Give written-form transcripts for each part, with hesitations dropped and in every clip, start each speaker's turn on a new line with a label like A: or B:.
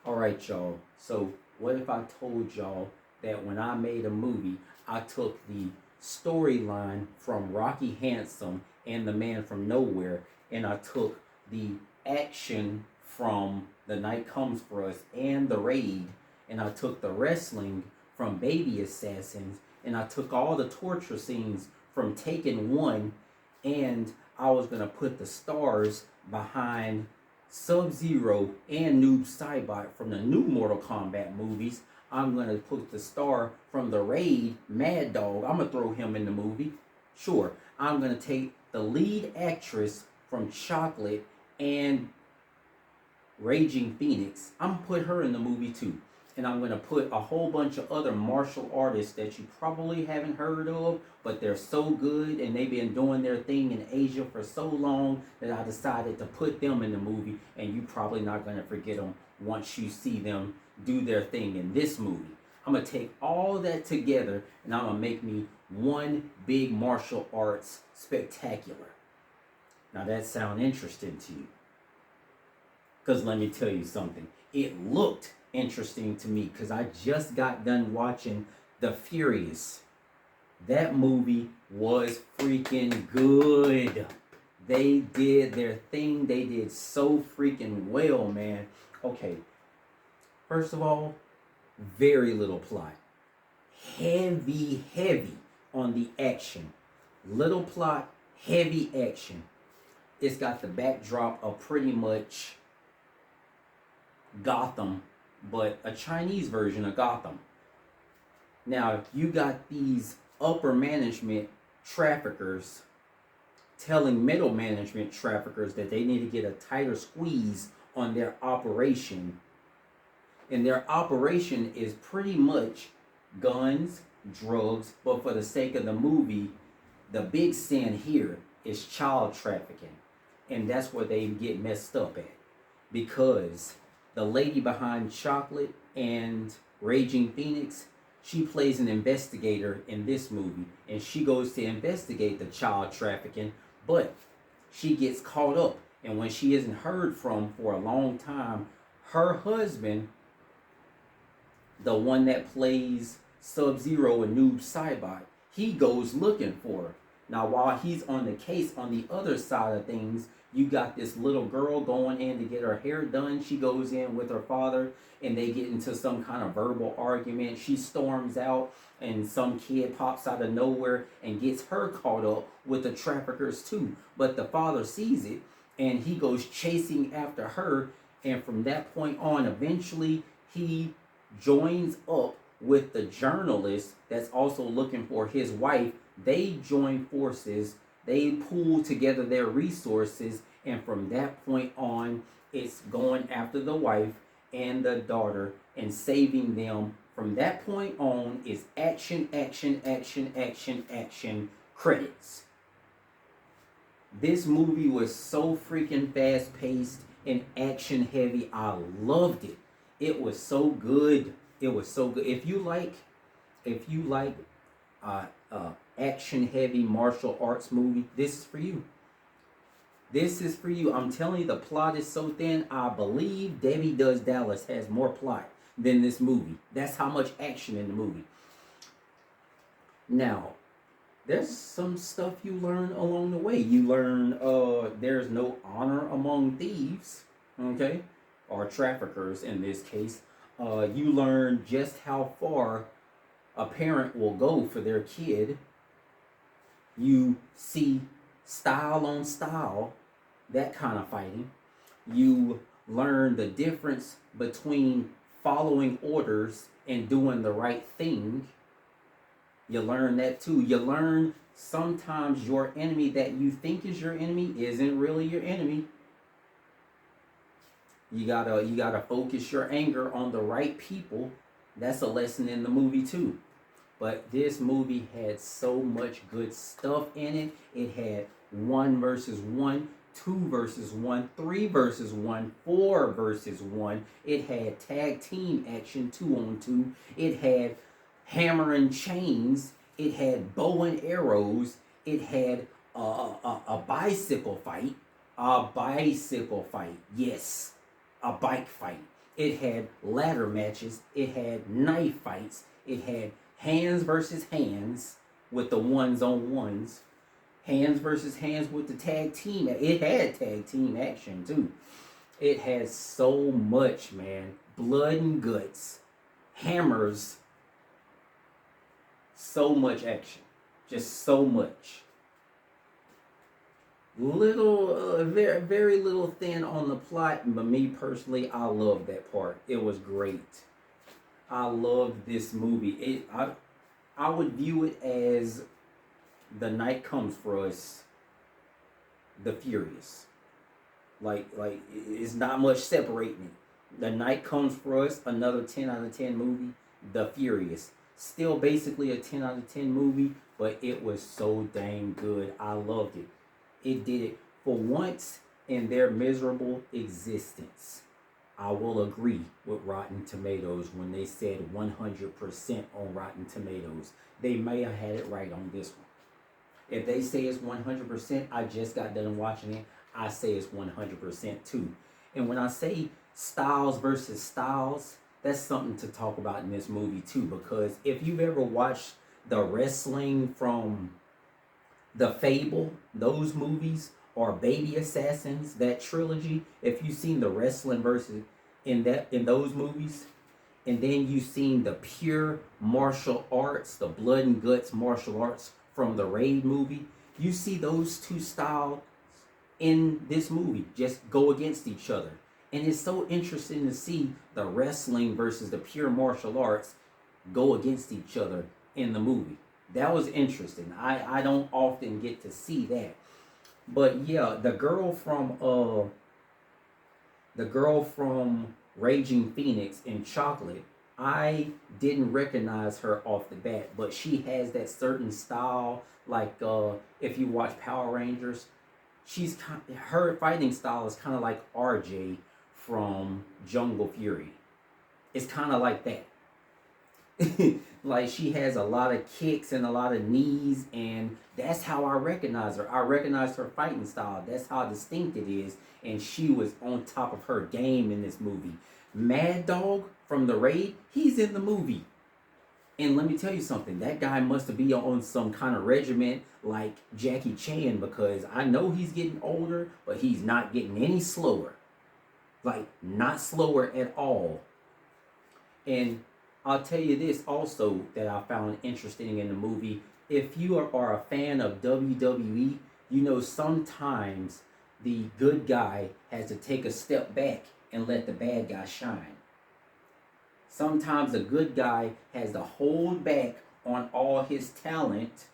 A: All right, y'all. So, what if I told y'all that when I made a movie, I took the storyline from Rocky Handsome and The Man from Nowhere, and I took the action from The Night Comes for Us and The Raid, and I took the wrestling from Baby Assassins, and I took all the torture scenes from Taken 1, and I was going to put the stars behind Sub-Zero and Noob Saibot from the new Mortal Kombat movies. I'm going to put the star from the Raid, Mad Dog. I'm going to throw him in the movie. Sure. I'm going to take the lead actress from Chocolate and Raging Phoenix. I'm going to put her in the movie too. And I'm going to put a whole bunch of other martial artists that you probably haven't heard of, but they're so good and they've been doing their thing in Asia for so long that I decided to put them in the movie, and you probably not going to forget them once you see them do their thing in this movie. I'm going to take all that together and I'm going to make me one big martial arts spectacular. Now that sounds interesting to you. Because let me tell you something. It looked interesting to me because I just got done watching The Furious. That movie was freaking good. They did their thing. They did so freaking well, man. Okay, first of all, very little plot. Heavy on the action. Little plot, heavy action. It's got the backdrop of pretty much Gotham, but a Chinese version of Gotham. Now, you got these upper management traffickers telling middle management traffickers that they need to get a tighter squeeze on their operation. And their operation is pretty much guns, drugs, but for the sake of the movie, the big sin here is child trafficking. And that's where they get messed up at. Because the lady behind Chocolate and Raging Phoenix, she plays an investigator in this movie, and she goes to investigate the child trafficking, but she gets caught up, and when she isn't heard from for a long time, her husband, the one that plays Sub-Zero and Noob Saibot, he goes looking for her. Now, while he's on the case, on the other side of things, you got this little girl going in to get her hair done. She goes in with her father and they get into some kind of verbal argument. She storms out and some kid pops out of nowhere and gets her caught up with the traffickers too. But the father sees it and he goes chasing after her. And from that point on, eventually he joins up with the journalist that's also looking for his wife. They join forces, they pool together their resources, and from that point on, it's going after the wife and the daughter and saving them. From that point on, is action, credits. This movie was so freaking fast paced and action heavy. I loved it. It was so good. It was so good. If you like action heavy martial arts movie, this is for you. This is for you. I'm telling you, the plot is so thin. I believe Debbie Does Dallas has more plot than this movie. That's how much action in the movie. Now, there's some stuff you learn along the way. You learn there's no honor among thieves, okay? Or traffickers in this case. You learn just how far a parent will go for their kid. You see style on style, that kind of fighting. You learn the difference between following orders and doing the right thing. You learn that too. You learn sometimes your enemy that you think is your enemy isn't really your enemy. You gotta focus your anger on the right people. That's a lesson in the movie too. But this movie had so much good stuff in it. It had 1 versus 1, 2 versus 1, 3 versus 1, 4 versus 1. It had tag team action 2 on 2. It had hammer and chains. It had bow and arrows. It had a bicycle fight. A bicycle fight. Yes, a bike fight. It had ladder matches. It had knife fights. It had hands versus hands with the ones on ones. Hands versus hands with the tag team. It had tag team action too. It has so much, man. Blood and guts, hammers, so much action. Just so much. Little, very, very little thin on the plot, but me personally, I love that part. It was great. I love this movie. I would view it as The Night Comes for Us, The Furious. Like it's not much separating it. The Night Comes for Us, another 10 out of 10 movie. The Furious, still basically a 10 out of 10 movie, but it was so dang good. I loved it. It did it for once in their miserable existence. I will agree with Rotten Tomatoes when they said 100% on Rotten Tomatoes. They may have had it right on this one. If they say it's 100%, I just got done watching it. I say it's 100% too. And when I say styles versus styles, that's something to talk about in this movie too. Because if you've ever watched the wrestling from The Fable, those movies, or Baby Assassins, that trilogy, if you've seen the wrestling versus in those movies, and then you've seen the pure martial arts, the blood and guts martial arts from the Raid movie, you see those two styles in this movie just go against each other. And it's so interesting to see the wrestling versus the pure martial arts go against each other in the movie. That was interesting. I don't often get to see that. But yeah, the girl from Raging Phoenix in Chocolate, I didn't recognize her off the bat, but she has that certain style. Like if you watch Power Rangers, her fighting style is kind of like RJ from Jungle Fury. It's kind of like that. Like she has a lot of kicks and a lot of knees, and that's how I recognize her. I recognize her fighting style. That's how distinct it is, and she was on top of her game in this movie. Mad Dog from the Raid, he's in the movie. And let me tell you something, that guy must be on some kind of regiment like Jackie Chan, because I know he's getting older, but he's not getting any slower. Like, not slower at all. And I'll tell you this also that I found interesting in the movie. If you are a fan of WWE, you know sometimes the good guy has to take a step back and let the bad guy shine. Sometimes the good guy has to hold back on all his talent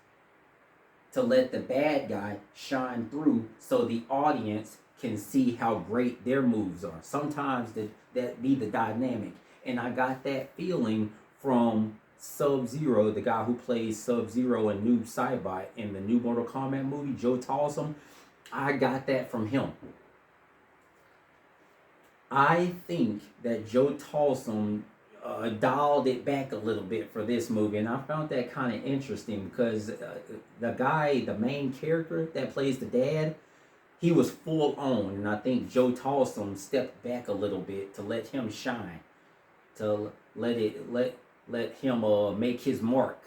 A: to let the bad guy shine through so the audience can see how great their moves are. Sometimes that be the dynamic. And I got that feeling from Sub-Zero, the guy who plays Sub-Zero and Noob Saibot in the new Mortal Kombat movie, Joe Taslim. I got that from him. I think that Joe Taslim dialed it back a little bit for this movie, and I found that kind of interesting because the guy, the main character that plays the dad, he was full on, and I think Joe Taslim stepped back a little bit to let him shine, to let him make his mark.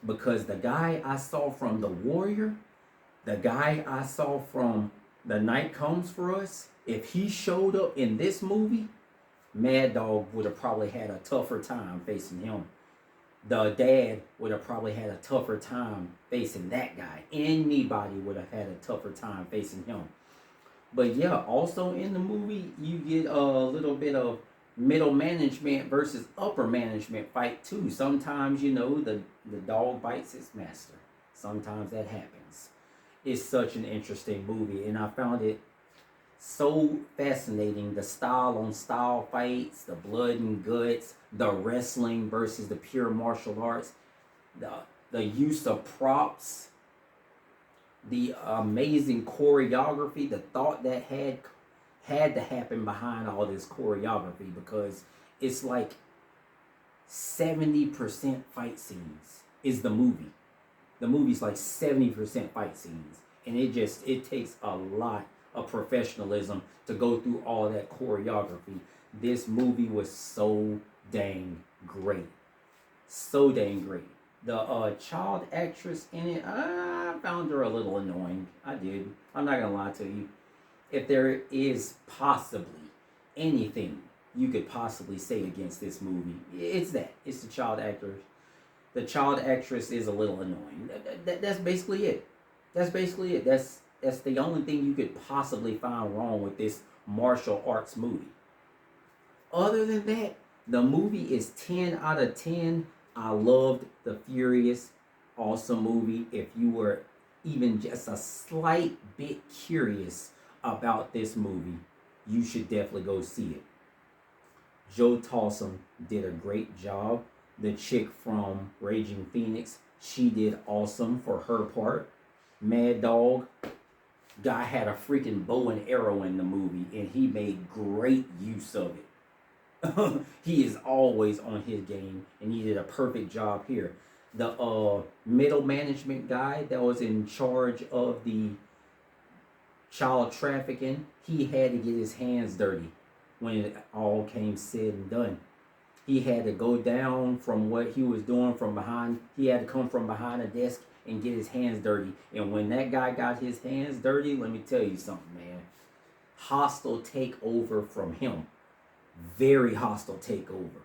A: Because the guy I saw from The Warrior, the guy I saw from The Night Comes for Us, if he showed up in this movie, Mad Dog would have probably had a tougher time facing him. The dad would have probably had a tougher time facing that guy. Anybody would have had a tougher time facing him. But yeah, also in the movie, you get a little bit of middle management versus upper management fight too. Sometimes, the dog bites its master. Sometimes that happens. It's such an interesting movie, and I found it so fascinating. The style on style fights, the blood and guts, the wrestling versus the pure martial arts, the use of props, the amazing choreography, the thought that had to happen behind all this choreography, because it's like 70% fight scenes is the movie. The movie's like 70% fight scenes, and it takes a lot of professionalism to go through all that choreography. This movie was so dang great. So dang great. The child actress in it, I found her a little annoying. I did. I'm not gonna lie to you. If there is possibly anything you could possibly say against this movie, it's that. It's the child actor. The child actress is a little annoying. That's basically it. That's basically it. That's the only thing you could possibly find wrong with this martial arts movie. Other than that, the movie is 10 out of 10. I loved The Furious. Awesome movie. If you were even just a slight bit curious about this movie, you should definitely go see it. Joe Tawson did a great job. The chick from Raging Phoenix, she did awesome for her part. Mad Dog, guy had a freaking bow and arrow in the movie, and he made great use of it. He is always on his game, and he did a perfect job here. The middle management guy that was in charge of the child trafficking, he had to get his hands dirty when it all came said and done. He had to go down from what he was doing from behind. He had to come from behind a desk and get his hands dirty. And when that guy got his hands dirty, let me tell you something, man. Hostile takeover from him. Very hostile takeover.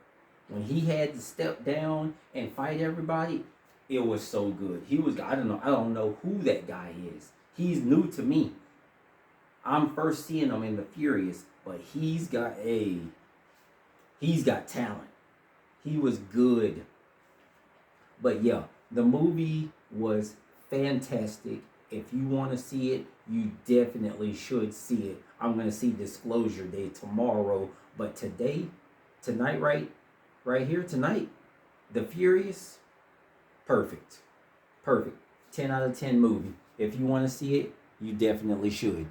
A: When he had to step down and fight everybody, it was so good. He was, I don't know who that guy is. He's new to me. I'm first seeing him in The Furious, but he's got talent. He was good. But yeah, the movie was fantastic. If you want to see it, you definitely should see it. I'm going to see Disclosure Day tomorrow, but tonight, right here, tonight, The Furious, perfect. 10 out of 10 movie. If you want to see it, you definitely should.